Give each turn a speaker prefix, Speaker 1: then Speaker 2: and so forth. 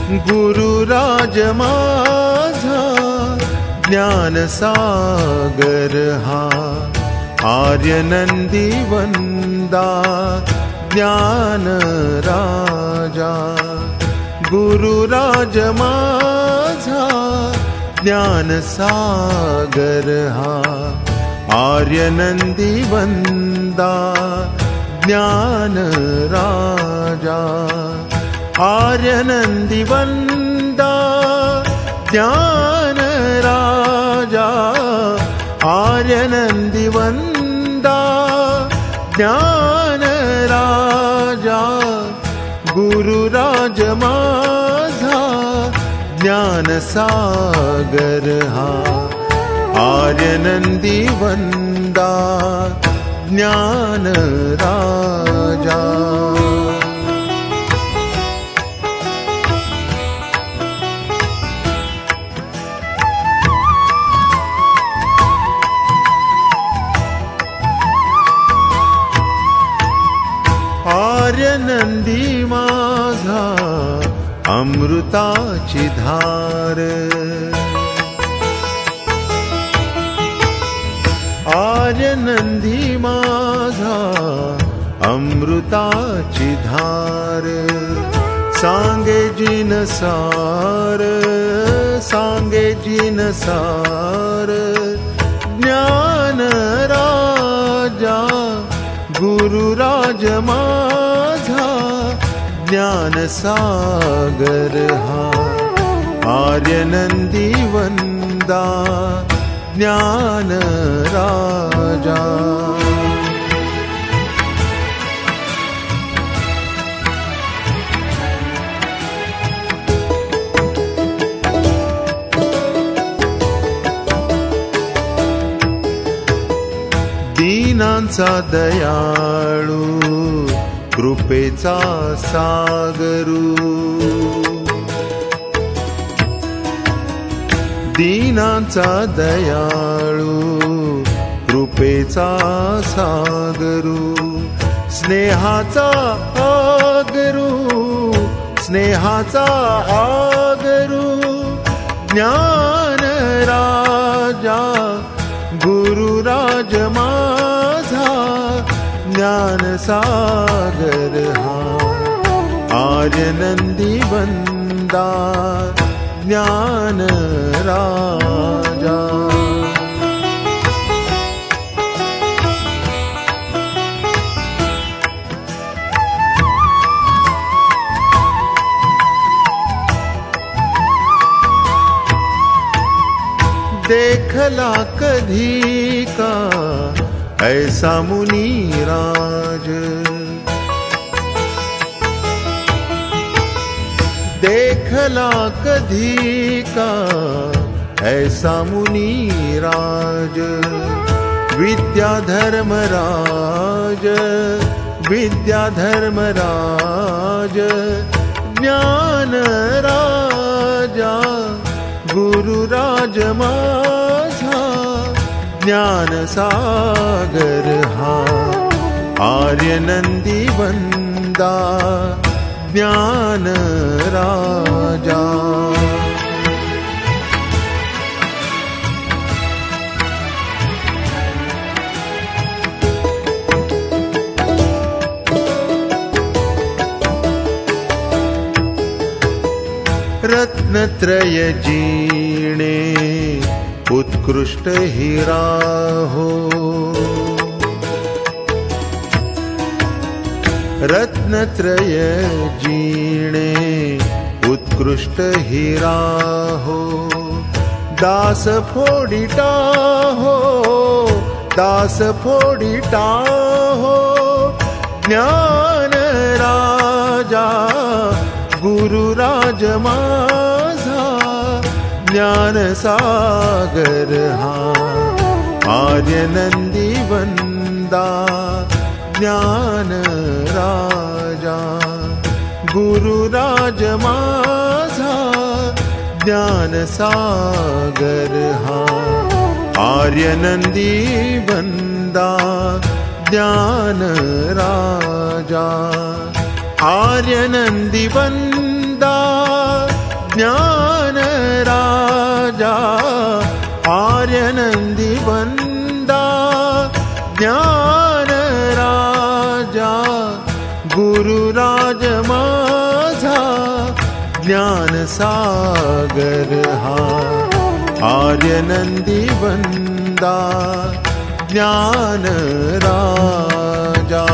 Speaker 1: गुरुराज माझा ज्ञानसागर हा, आर्यनंदी वंदा ज्ञान राजा. गुरुराज माझा ज्ञानसागर हा, आर्यनंदी वंदा ज्ञान राजा. आर्यनंदी वंदा ज्ञान राजा, आर्यनंदी वंदा ज्ञान राजा. गुरुराज माझा ज्ञानसागर हा, आर्यनंदी वंदा ज्ञान राजा. आर्यनंदी माझा अमृताची धार, आर्यनंदी माझा अमृताची धार. सांगे जिनसार, सांगे जिनसार ज्ञान राजा. गुरुराज माझा ज्ञानसागर हा, आर्यनंदी वंदा ज्ञान राजा. दीनांचा दयाळू, कृपेचा सागरू. दीनांचा दयाळू, कृपेचा सागरू. स्नेहाचा आगरू, स्नेहाचा आगरू ज्ञान राजा. गुरुराज माझा ज्ञानसागर हा, आर्यनंदी वंदा ज्ञान राजा. देखला कधी का ऐसा मुनिराज, देखला कधी का ऐसा मुनिराज. विद्याधर्मराज, विद्याधर्मराज ज्ञान राजा. गुरुराज माझा ज्ञानसागर हा, आर्यनंदी वंदा ज्ञान राजा. रत्नत्रय जीणे उत्कृष्ट हिरा हो, रत्नत्रय जीणे उत्कृष्ट हिरा हो. दास फोडिटा हो, दास फोडिटा हो ज्ञान राजा. गुरुराज माझा ज्ञानसागर हा, आर्यनंदी वंदा ज्ञान राजा. गुरुराज माझा ज्ञानसागर हा, आर्यनंदी वंदा ज्ञान राजा. आर्यनंदी वंदा ज्ञान राजा आर्यनंदी वंदा ज्ञान राजा गुरुराज माझा ज्ञान सागर हा आर्यनंदी वंदा ज्ञान राजा।